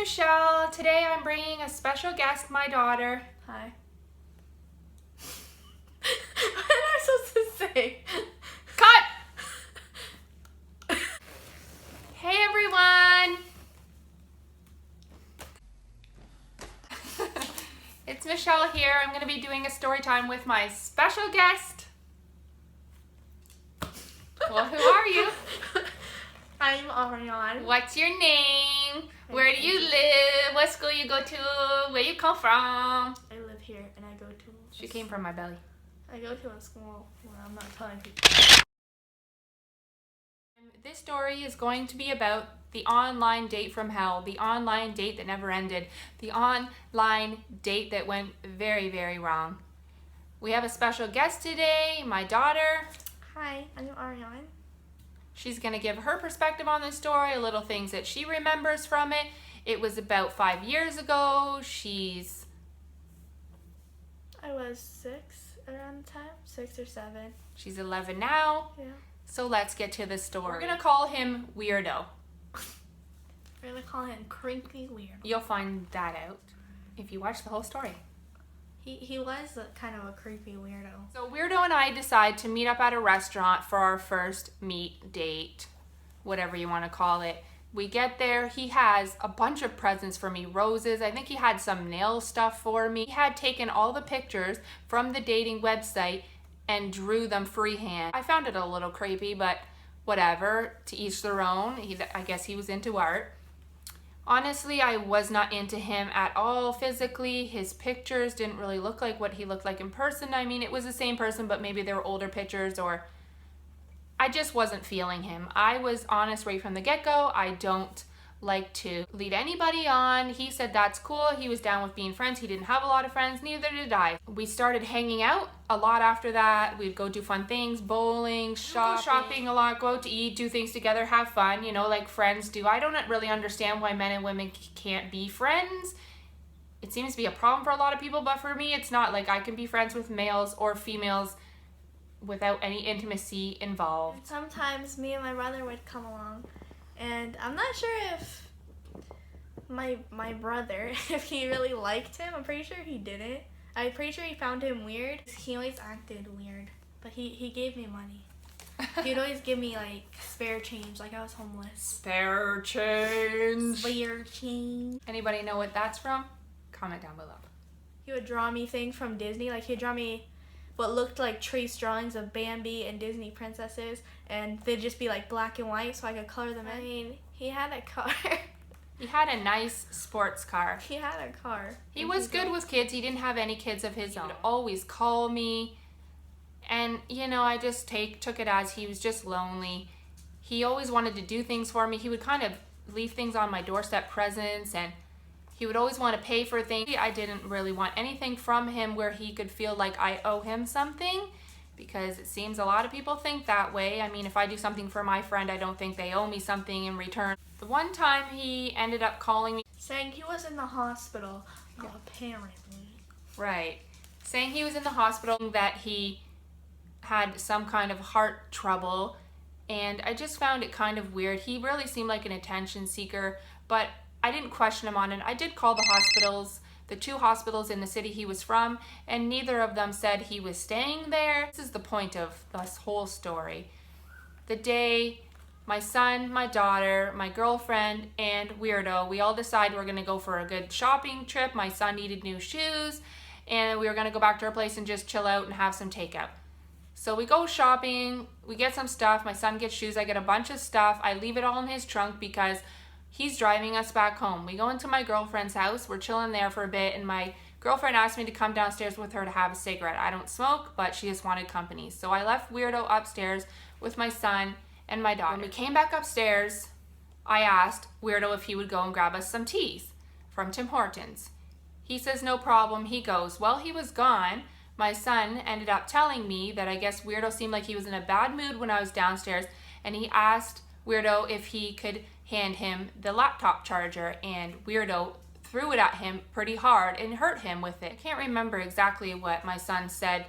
Michelle. Today I'm bringing a special guest, my daughter. Hi. What am I supposed to say? Cut! Hey everyone! It's Michelle here. I'm going to be doing a story time with my special guest. Well, who are you? I'm Ariane. What's your name? Where do you live? What school you go to? Where you come from? I live here and I go to... She came from my belly. I go to a school where I'm not telling people. This story is going to be about the online date from hell, the online date that never ended, the online date that went very, very wrong. We have a special guest today, my daughter. Hi, I'm Ariane. She's going to give her perspective on the story, little things that she remembers from it. It was about 5 years ago. I was 6 around the time, 6 or 7. She's 11 now. Yeah. So let's get to the story. We're going to call him Weirdo. We're gonna call him Crinkly Weirdo. You'll find that out if you watch the whole story. He was kind of a creepy weirdo. So Weirdo and I decide to meet up at a restaurant for our first meet date, whatever you want to call it. We get there, he has a bunch of presents for me, roses. I think he had some nail stuff for me. He had taken all the pictures from the dating website and drew them freehand. I found it a little creepy, but whatever, to each their own. I guess he was into art. Honestly, I was not into him at all physically. His pictures didn't really look like what he looked like in person. I mean, it was the same person, but maybe they were older pictures, or I just wasn't feeling him. I was honest right from the get-go. I don't like to lead anybody on. He said that's cool. He was down with being friends. He didn't have a lot of friends. Neither did I. We started hanging out a lot after that. We'd go do fun things, bowling, shopping a lot, go out to eat, do things together, have fun, like friends do. I don't really understand why men and women can't be friends. It seems to be a problem for a lot of people, but for me, it's not. Like, I can be friends with males or females without any intimacy involved. Sometimes me and my brother would come along, and I'm not sure if my brother, if he really liked him. I'm pretty sure he didn't. I'm pretty sure he found him weird. He always acted weird, but he gave me money. He'd always give me like spare change, like I was homeless. Spare change. Spare change. Anybody know what that's from? Comment down below. He would draw me things from Disney. Like, he'd draw me what looked like trace drawings of Bambi and Disney princesses, and they'd just be like black and white so I could color them in. I mean, he had a car. He had a nice sports car. He had a car. He was good with kids. He didn't have any kids of his own. He would always call me, and I just took it as he was just lonely. He always wanted to do things for me. He would kind of leave things on my doorstep, presents, and he would always want to pay for things. I didn't really want anything from him where he could feel like I owe him something, because it seems a lot of people think that way. I mean, if I do something for my friend, I don't think they owe me something in return. The one time he ended up calling me, saying he was in the hospital, apparently. Right. Saying he was in the hospital, that he had some kind of heart trouble, and I just found it kind of weird. He really seemed like an attention seeker, but I didn't question him on it. I did call the hospitals, the 2 hospitals in the city he was from, and neither of them said he was staying there. This is the point of this whole story. The day my son, my daughter, my girlfriend, and Weirdo, we all decided we're going to go for a good shopping trip. My son needed new shoes, and we were going to go back to our place and just chill out and have some takeout. So we go shopping, we get some stuff. My son gets shoes, I get a bunch of stuff. I leave it all in his trunk because he's driving us back home. We go into my girlfriend's house. We're chilling there for a bit, and my girlfriend asked me to come downstairs with her to have a cigarette. I don't smoke, but she just wanted company. So I left Weirdo upstairs with my son and my daughter. When we came back upstairs, I asked Weirdo if he would go and grab us some teas from Tim Hortons. He says no problem. He goes. While he was gone, my son ended up telling me that I guess Weirdo seemed like he was in a bad mood when I was downstairs, and he asked Weirdo if he could hand him the laptop charger, and Weirdo threw it at him pretty hard and hurt him with it. I can't remember exactly what my son said.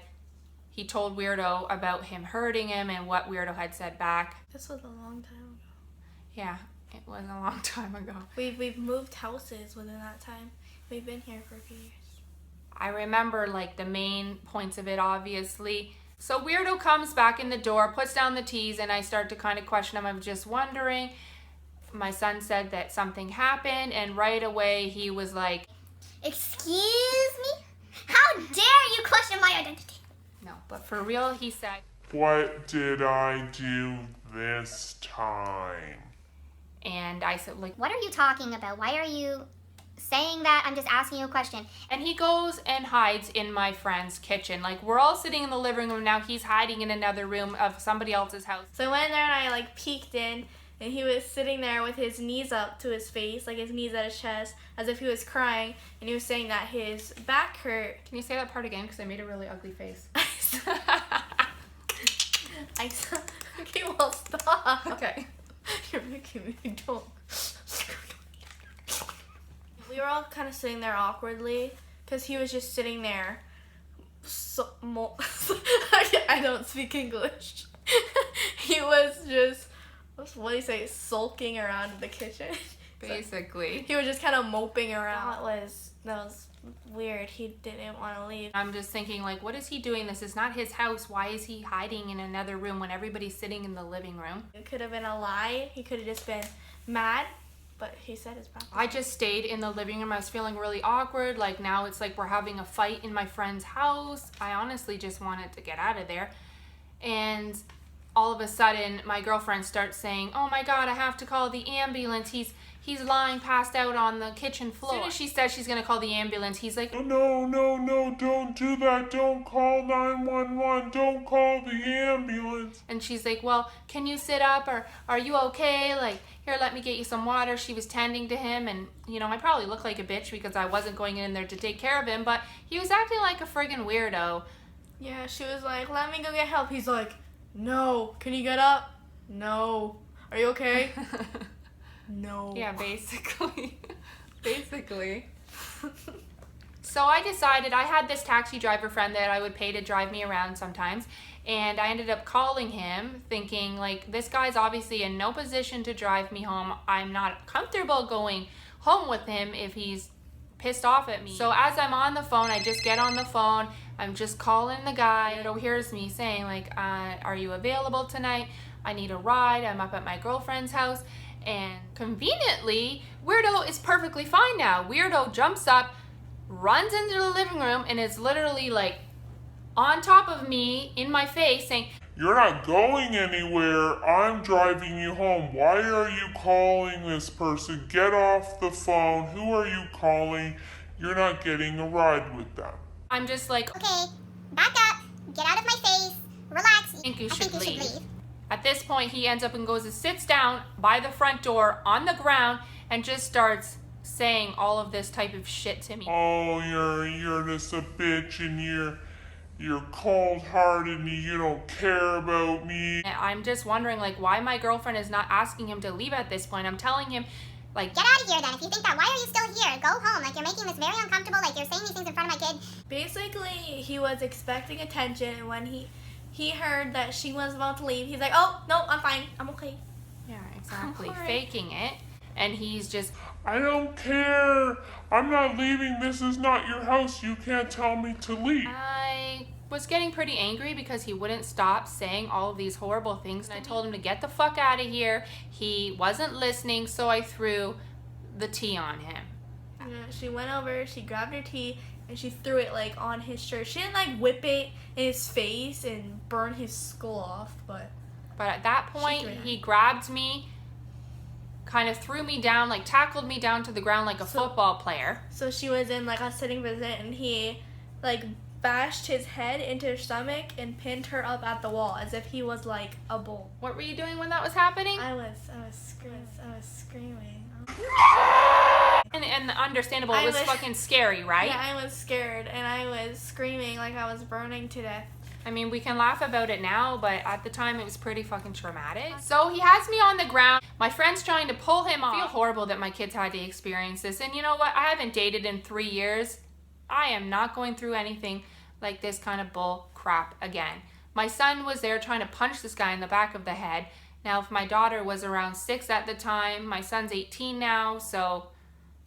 He told Weirdo about him hurting him and what Weirdo had said back. This was a long time ago. Yeah, it was a long time ago. We've moved houses within that time. We've been here for a few years. I remember like the main points of it, obviously. So Weirdo comes back in the door, puts down the teas, and I start to kind of question him. I'm just wondering. My son said that something happened, and right away he was like, Excuse me? How dare you question my identity? no, but for real, he said, what did I do this time? and I said, like, What are you talking about? Why are you saying that? I'm just asking you a question. and he goes and hides in my friend's kitchen. Like, we're all sitting in the living room now. He's hiding in another room of somebody else's house. So I went in there and I like peeked in, and he was sitting there with his knees up to his face, like his knees at his chest, as if he was crying, and he was saying that his back hurt. Can you say that part again? Because I made a really ugly face. Okay, well, stop. Okay. You're making me don't. We were all kind of sitting there awkwardly because he was just sitting there. I don't speak English. He was just, what do you say, sulking around in the kitchen. Basically. He was just kind of moping around. That was weird. He didn't want to leave. I'm just thinking, like, what is he doing? This is not his house. Why is he hiding in another room when everybody's sitting in the living room? It could have been a lie. He could have just been mad, but he said his back. I just stayed in the living room. I was feeling really awkward. Like, now it's like we're having a fight in my friend's house. I honestly just wanted to get out of there. And all of a sudden, my girlfriend starts saying, oh my God, I have to call the ambulance. He's lying passed out on the kitchen floor. As soon as she says she's going to call the ambulance, he's like, No, don't do that. Don't call 911. Don't call the ambulance. and she's like, well, can you sit up, or are you okay? Like, here, let me get you some water. She was tending to him, and, you know, I probably look like a bitch because I wasn't going in there to take care of him, but he was acting like a friggin' weirdo. Yeah, she was like, let me go get help. He's like, no. Can you get up? No. Are you okay? No. Yeah, basically. Basically. So I decided, I had this taxi driver friend that I would pay to drive me around sometimes, and I ended up calling him thinking, like, this guy's obviously in no position to drive me home. I'm not comfortable going home with him if he's pissed off at me. So as I'm on the phone, I just get on the phone, I'm just calling the guy. It hears me saying, like, are you available tonight? I need a ride. I'm up at my girlfriend's house. And conveniently, Weirdo is perfectly fine now. Weirdo jumps up, runs into the living room, and is literally like on top of me in my face saying, You're not going anywhere. I'm driving you home. Why are you calling this person? Get off the phone. Who are you calling? You're not getting a ride with them. I'm just like, Okay, back up. Get out of my face. Relax. I think you I should think you leave. should leave. At this point, he ends up and goes and sits down by the front door on the ground and just starts saying all of this type of shit to me. Oh, you're just a bitch, and you're cold-hearted, and you don't care about me. And I'm just wondering, like, why my girlfriend is not asking him to leave at this point. I'm telling him, like, Get out of here then. If you think that, why are you still here? Go home. Like, you're making this very uncomfortable. Like, you're saying these things in front of my kid. Basically, he was expecting attention, and when he heard that she was about to leave, he's like, oh, no, I'm fine. I'm okay. yeah, exactly, Alright. faking it. And he's just, I don't care. I'm not leaving. This is not your house. You can't tell me to leave. I was getting pretty angry because he wouldn't stop saying all of these horrible things. And I told him to get the fuck out of here. He wasn't listening, so I threw the tea on him. Yeah, she went over, she grabbed her tea, and she threw it, like, on his shirt. She didn't, like, whip it in his face and burn his skull off, but... But at that point, threw it. he grabbed me, kind of threw me down, like tackled me down to the ground like a football player. So she was in, like, a sitting position, and he, like, bashed his head into her stomach and pinned her up at the wall as if he was, like, a bull. What were you doing when that was happening? I was screaming. And understandable, it was I was- fucking scary, right? Yeah, I was scared, and I was screaming like I was burning to death. I mean, we can laugh about it now, but at the time it was pretty fucking traumatic. So he has me on the ground. My friend's trying to pull him off. I feel horrible that my kids had to experience this. And you know what? I haven't dated in 3 years. I am not going through anything like this kind of bull crap again. My son was there trying to punch this guy in the back of the head. Now, if my daughter was around 6 at the time, my son's 18 now, so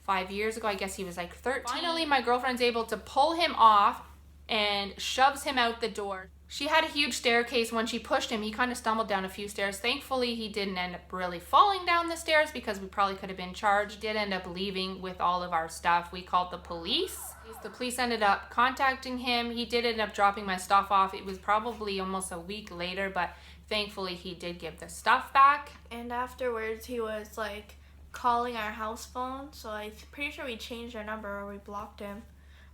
5 years ago, I guess he was like 13. Finally, my girlfriend's able to pull him off and shoves him out the door. She had a huge staircase. When she pushed him, he kind of stumbled down a few stairs. Thankfully, he didn't end up really falling down the stairs because we probably could have been charged. Did end up leaving with all of our stuff. We called the police. The police ended up contacting him. He did end up dropping my stuff off. It was probably almost a week later, but thankfully he did give the stuff back. And afterwards, he was like calling our house phone. So I'm pretty sure we changed our number, or we blocked him,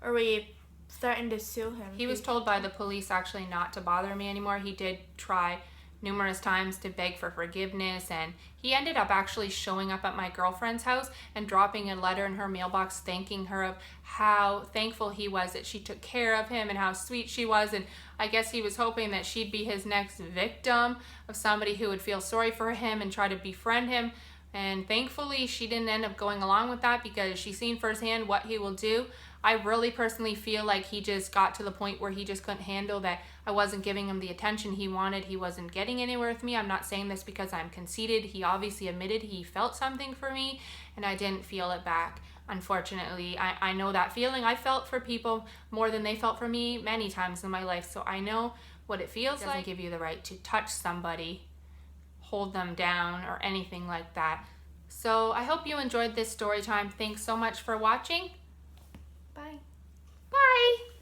or we threatened to sue him. He was told by the police actually not to bother me anymore. He did try numerous times to beg for forgiveness, and he ended up actually showing up at my girlfriend's house and dropping a letter in her mailbox thanking her of how thankful he was that she took care of him and how sweet she was. And I guess he was hoping that she'd be his next victim, of somebody who would feel sorry for him and try to befriend him. And thankfully she didn't end up going along with that because she's seen firsthand what he will do. I really personally feel like he just got to the point where he just couldn't handle that I wasn't giving him the attention he wanted. He wasn't getting anywhere with me. I'm not saying this because I'm conceited. He obviously admitted he felt something for me, and I didn't feel it back. Unfortunately, I know that feeling. I felt for people more than they felt for me many times in my life, so I know what it feels like. It doesn't give you the right to touch somebody, hold them down, or anything like that. So I hope you enjoyed this story time. Thanks so much for watching. Bye. Bye!